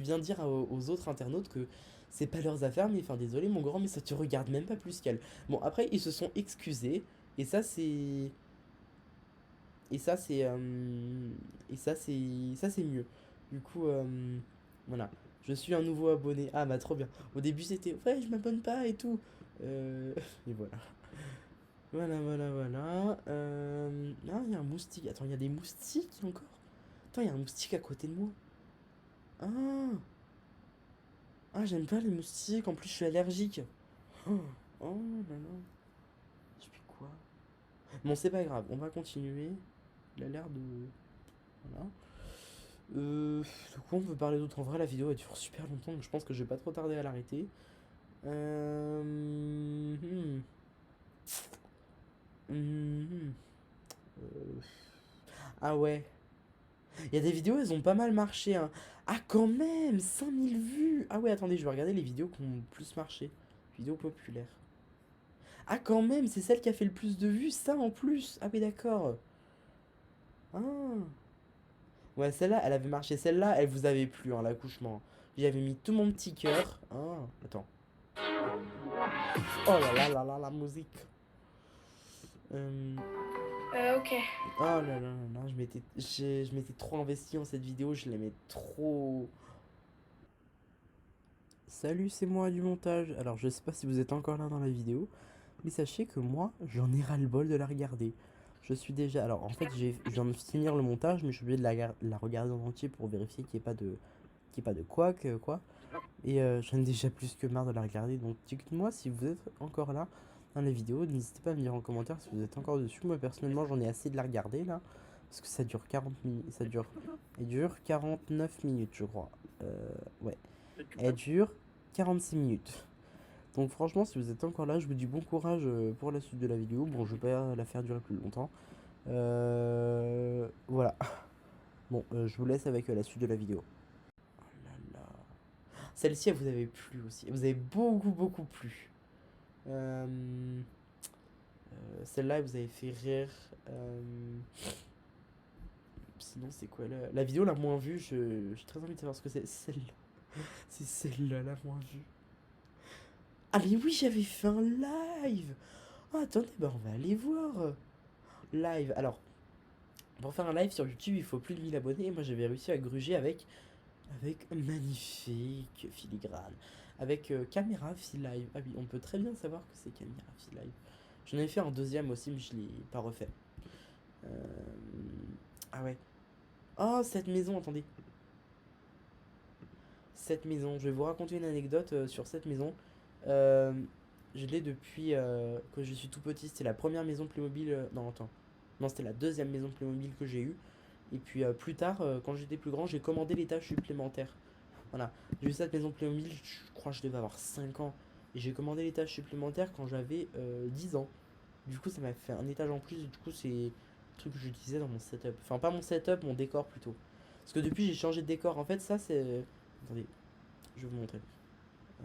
viens dire aux autres internautes que c'est pas leurs affaires, mais enfin désolé mon grand, mais ça te regarde même pas plus qu'elle. Bon, après ils se sont excusés et ça c'est ça c'est mieux. Du coup voilà, je suis un nouveau abonné. Ah bah trop bien. Au début c'était ouais, je m'abonne pas et tout. Et voilà. Voilà. Ah, il y a un moustique. Attends, il y a des moustiques encore? Attends, il y a un moustique à côté de moi. Ah, j'aime pas les moustiques. En plus, je suis allergique. Oh, oh là là. Je fais quoi? Bon, c'est pas grave. On va continuer. Il a l'air de. Voilà. De quoi on peut parler d'autre? En vrai, la vidéo elle dure super longtemps. Donc je pense que je vais pas trop tarder à l'arrêter. Hmm. Hmm. Euh, Ah ouais. Il y a des vidéos, elles ont pas mal marché, hein. Ah, quand même, 5000 vues. Ah ouais, attendez, je vais regarder les vidéos qui ont le plus marché. Vidéos populaires. Ah, quand même, c'est celle qui a fait le plus de vues, ça en plus. Ah oui, d'accord. Ah. Ouais, celle-là, elle avait marché. Celle-là, elle vous avait plu, hein, l'accouchement. J'y avais mis tout mon petit cœur. Ah, attends. Oh la musique. Euh,
Ok.
Oh là, je m'étais trop investi dans cette vidéo, je l'aimais trop. Salut, c'est moi du montage. Alors, je sais pas si vous êtes encore là dans la vidéo, mais sachez que moi, j'en ai ras-le-bol de la regarder. Je suis déjà. Alors, en fait, je viens de finir le montage, mais je suis obligé de la regarder en entier pour vérifier qu'il n'y ait pas de couac, quoi. Et j'en ai déjà plus que marre de la regarder. Donc, dites-moi si vous êtes encore là dans la vidéo. N'hésitez pas à me dire en commentaire si vous êtes encore dessus. Moi, personnellement, j'en ai assez de la regarder là. Parce que ça dure 40 minutes. Elle dure 49 minutes, je crois. Ouais. Elle dure 46 minutes. Donc franchement, si vous êtes encore là, je vous dis bon courage pour la suite de la vidéo. Bon, je vais pas la faire durer plus longtemps. Voilà. Bon, je vous laisse avec la suite de la vidéo. Oh là là. Celle-ci, elle vous avait plu aussi. Elle vous avez beaucoup plu. Euh, Celle-là, elle vous avait fait rire. Sinon, c'est quoi la vidéo la moins vue? J'ai très envie de savoir ce que c'est. Celle-là. C'est celle-là la moins vue. Ah mais oui, j'avais fait un live. Ah, attendez, bah on va aller voir. Live. Alors, pour faire un live sur YouTube, il faut plus de 1000 abonnés. Et moi, j'avais réussi à gruger avec magnifique filigrane. Avec caméra live. Ah oui, on peut très bien savoir que c'est caméra live. J'en avais fait un deuxième aussi, mais je l'ai pas refait. Euh, Ah ouais. Oh, cette maison, attendez. Cette maison, je vais vous raconter une anecdote sur cette maison. Euh, je l'ai depuis que je suis tout petit. C'était la première maison Playmobil. Non, attends. Non, c'était la deuxième maison Playmobil que j'ai eue. Et puis plus tard, quand j'étais plus grand, j'ai commandé les tâches supplémentaires. Voilà. J'ai eu cette maison Playmobil, je crois que je devais avoir 5 ans. Et j'ai commandé les tâches supplémentaires quand j'avais 10 ans. Du coup, ça m'a fait un étage en plus. Et du coup, c'est le truc que j'utilisais dans mon setup. Enfin, pas mon setup, mon décor plutôt. Parce que depuis, j'ai changé de décor. En fait, ça, c'est. Attendez, je vais vous montrer.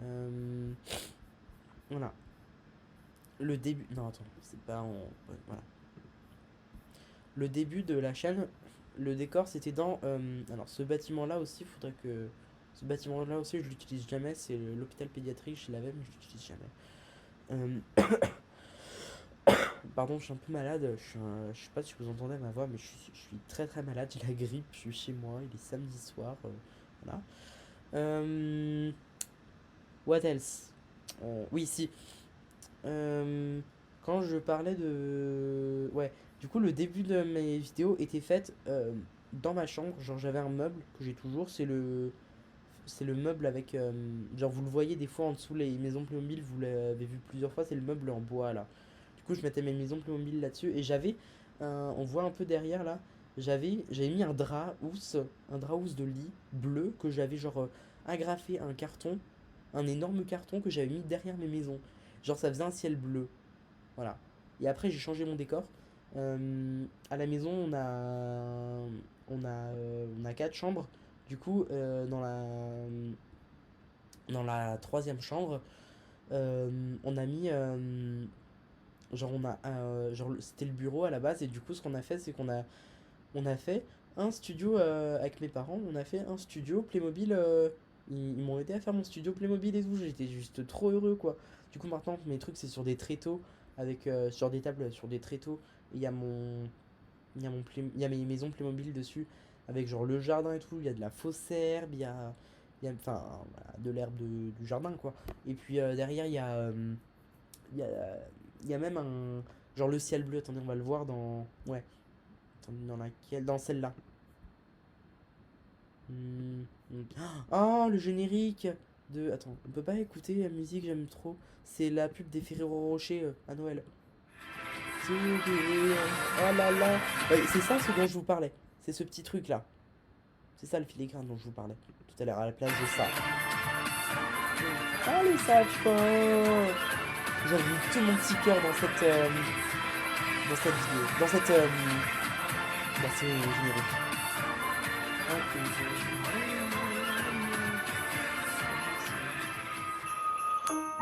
Euh, Voilà. Le début. Non, attends, c'est pas en. Ouais, voilà. Le début de la chaîne, le décor, c'était dans. Alors, ce bâtiment-là aussi, il faudrait que. Ce bâtiment-là aussi, je l'utilise jamais. C'est l'hôpital pédiatrique, je l'avais, mais je l'utilise jamais. Pardon, je suis un peu malade. Je sais pas si vous entendez ma voix, mais je suis très malade. J'ai la grippe, je suis chez moi. Il est samedi soir. Voilà. Euh, What else? Oui, si. Euh, Quand je parlais de. Ouais, du coup, le début de mes vidéos était fait dans ma chambre. Genre, j'avais un meuble que j'ai toujours. C'est le. c'est le meuble avec, genre vous le voyez des fois en dessous les maisons Playmobil, vous l'avez vu plusieurs fois, c'est le meuble en bois là. Du coup je mettais mes maisons Playmobil là-dessus et j'avais, on voit un peu derrière là, j'avais mis un drap housse de lit bleu que j'avais genre agrafé à un carton, un énorme carton que j'avais mis derrière mes maisons. Genre ça faisait un ciel bleu, voilà. Et après j'ai changé mon décor. À la maison on a quatre chambres. Du coup, dans la troisième chambre, on a mis, genre genre c'était le bureau à la base et du coup ce qu'on a fait c'est on a fait un studio avec mes parents, on a fait un studio Playmobil. Ils m'ont aidé à faire mon studio Playmobil et tout, j'étais juste trop heureux quoi. Du coup maintenant mes trucs c'est sur des tréteaux avec sur des tables sur des tréteaux. Il y a mon il y a mes maisons Playmobil dessus avec genre le jardin et tout, il y a de la fausse herbe, enfin voilà, de l'herbe du jardin quoi. Et puis derrière il y a, il y a même un genre le ciel bleu, attendez, on va le voir dans ouais, attendez, dans laquelle, dans celle-là. Oh, le générique de attends, on peut pas écouter la musique, j'aime trop. C'est la pub des Ferrero Rocher à Noël. Sourire. Oh là là. Ouais, c'est ça ce dont je vous parlais. C'est ce petit truc là. C'est ça le filigrane dont je vous parlais tout à l'heure à la place de ça. Ah les sages-femme. J'ai mis tout mon petit cœur dans cette vidéo. Dans ce générique.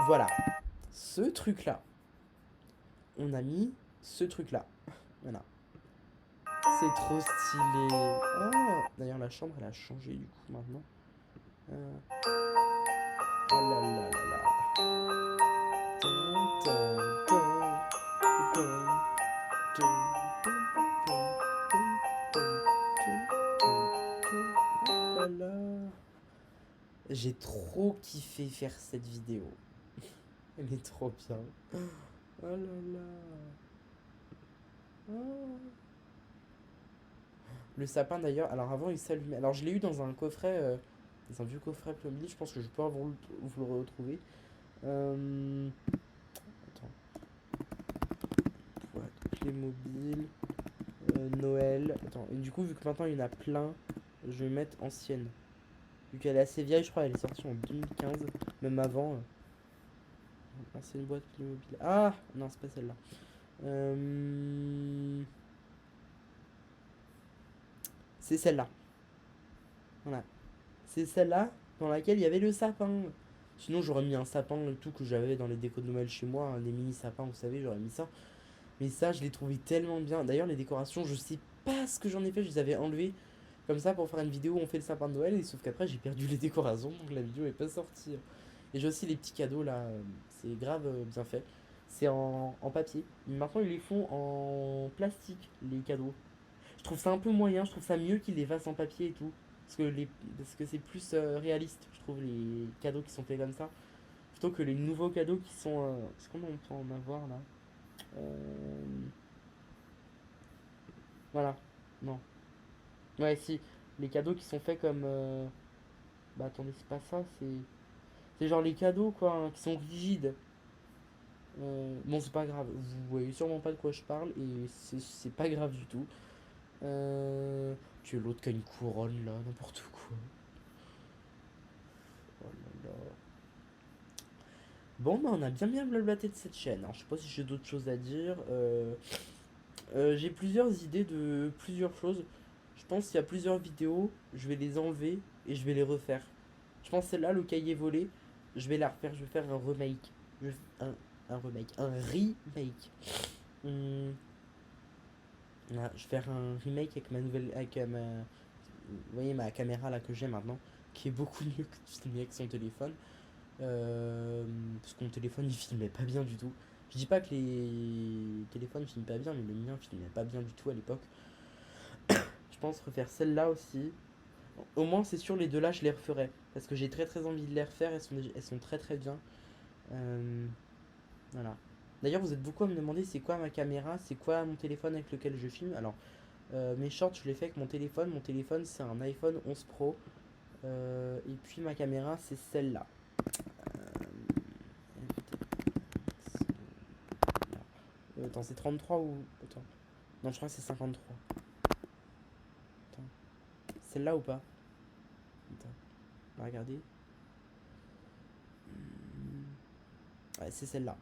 Voilà. Ce truc là. On a mis ce truc là. Voilà. C'est trop stylé. Oh, d'ailleurs la chambre elle a changé du coup maintenant. Oh là là là là. Oh là là. J'ai trop kiffé faire cette vidéo. Elle est trop bien. Oh là là. Oh. Le sapin d'ailleurs, alors avant il s'allumait. Alors je l'ai eu dans un coffret, dans un vieux coffret Playmobil, je pense que je peux vous le retrouver. Attends. Boîte Playmobil, Noël. Attends, et du coup vu que maintenant il y en a plein, je vais mettre ancienne. Vu qu'elle est assez vieille, je crois elle est sortie en 2015, même avant. Ancienne boîte Playmobil. Ah non, c'est pas celle-là. C'est celle-là. Voilà. C'est celle-là dans laquelle il y avait le sapin. Sinon, j'aurais mis un sapin et tout que j'avais dans les décos de Noël chez moi. Des mini sapins, vous savez, j'aurais mis ça. Mais ça, je l'ai trouvé tellement bien. D'ailleurs, les décorations, je sais pas ce que j'en ai fait. Je les avais enlevées comme ça pour faire une vidéo où on fait le sapin de Noël. Et sauf qu'après, j'ai perdu les décorations. Donc la vidéo est pas sortie. Et j'ai aussi les petits cadeaux là. C'est grave bien fait. C'est en papier. Mais maintenant, ils les font en plastique, les cadeaux. Je trouve ça un peu moyen, je trouve ça mieux qu'ils les fassent en papier et tout. Parce que c'est plus réaliste, je trouve, les cadeaux qui sont faits comme ça. Plutôt que les nouveaux cadeaux qui sont. Est-ce qu'on peut en avoir là? Voilà. Non. Ouais, si. Les cadeaux qui sont faits comme. Bah attendez, c'est pas ça, c'est. C'est genre les cadeaux quoi, hein, qui sont rigides. Bon, c'est pas grave. Vous voyez sûrement pas de quoi je parle et c'est pas grave du tout. Tu es l'autre qui a une couronne là, n'importe quoi. Oh là là. Bon, bah on a bien blablaté de cette chaîne. Alors, je sais pas si j'ai d'autres choses à dire. J'ai plusieurs idées de plusieurs choses. Je pense qu'il y a plusieurs vidéos, je vais les enlever et je vais les refaire. Je pense celle-là, le cahier volé, je vais la refaire. Je vais faire un remake. Un remake. Un remake. Là, je vais faire un remake avec ma nouvelle. Vous voyez ma caméra là que j'ai maintenant, qui est beaucoup mieux que je l'ai mis avec son téléphone. Parce que mon téléphone il filmait pas bien du tout. Je dis pas que les téléphones filment pas bien, mais le mien filmait pas bien du tout à l'époque. Je pense refaire celle-là aussi. Au moins, c'est sûr, les deux là, je les referai. Parce que j'ai très envie de les refaire. Elles sont très bien. Voilà. D'ailleurs, vous êtes beaucoup à me demander c'est quoi ma caméra, c'est quoi mon téléphone avec lequel je filme. Alors, mes shorts, je les fais avec mon téléphone. Mon téléphone, c'est un iPhone 11 Pro. Et puis ma caméra, c'est celle-là. Attends, c'est 33 ou... Attends. Non, je crois que c'est 53. Attends. Celle-là ou pas? Attends. On va regarder. Ouais, c'est celle-là.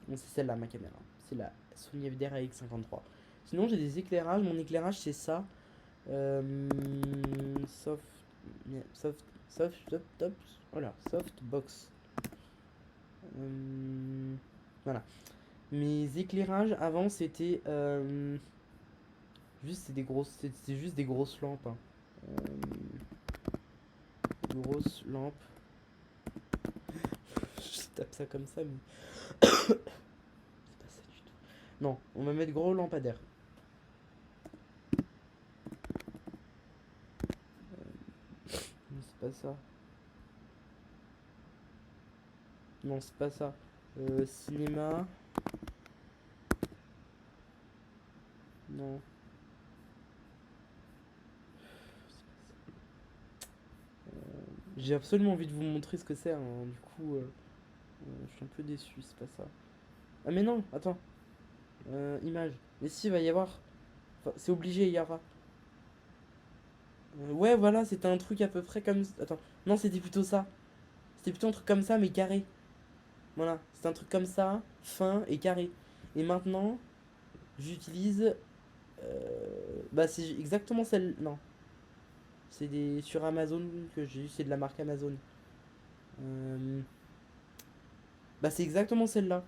Bon, c'est celle-là, ma caméra. C'est la Sony FDR AX53. Sinon, j'ai des éclairages. Mon éclairage, c'est ça. Softbox. Voilà. Mes éclairages avant c'était juste c'est juste des grosses lampes. Hein. Grosses lampes. Je tape ça comme ça mais c'est pas ça du tout. Non, on va mettre gros lampadaires. Non, c'est pas ça. Non, c'est pas ça. Cinéma. Non. J'ai absolument envie de vous montrer ce que c'est. Hein. Du coup, je suis un peu déçu. C'est pas ça. Ah mais non, attends. Image. Mais si, il va y avoir. Enfin, c'est obligé, il y aura. Ouais, voilà, c'était un truc à peu près comme... Attends. Non, c'était plutôt ça. C'était plutôt un truc comme ça, mais carré. Voilà. C'était un truc comme ça, fin et carré. Et maintenant, j'utilise... Bah, c'est exactement celle... Non. C'est des... Sur Amazon que j'ai eu. C'est de la marque Amazon. Bah, c'est exactement celle-là.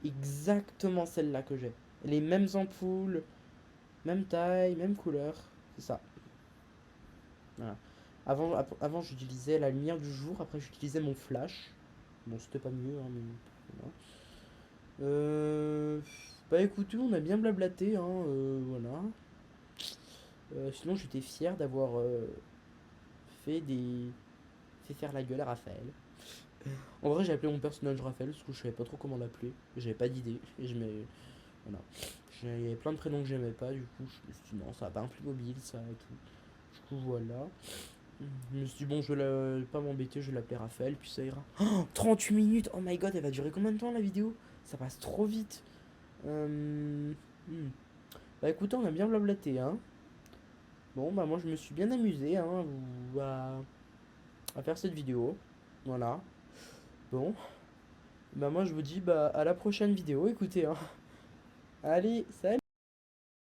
Exactement celle-là que j'ai. Les mêmes ampoules, même taille, même couleur. C'est ça. Voilà. Avant j'utilisais la lumière du jour, après j'utilisais mon flash. Bon, c'était pas mieux, hein, mais voilà. Bah écoutez, on a bien blablaté, hein, voilà. Sinon, j'étais fier d'avoir fait faire la gueule à Raphaël. En vrai, j'ai appelé mon personnage Raphaël parce que je savais pas trop comment l'appeler. J'avais pas d'idée. Et voilà. Il y avait plein de prénoms que j'aimais pas, du coup, je me suis dit non, ça va pas un Playmobil, ça et tout. Du coup, voilà. Je me suis dit, bon, je vais pas m'embêter, je vais l'appeler Raphaël, puis ça ira. Oh, 38 minutes! Oh my god, elle va durer combien de temps la vidéo? Ça passe trop vite. Bah écoutez, on a bien blablaté, hein. Bon, bah moi je me suis bien amusé, hein, à faire cette vidéo. Voilà. Bon. Bah moi je vous dis, bah à la prochaine vidéo, écoutez, hein. Allez, salut!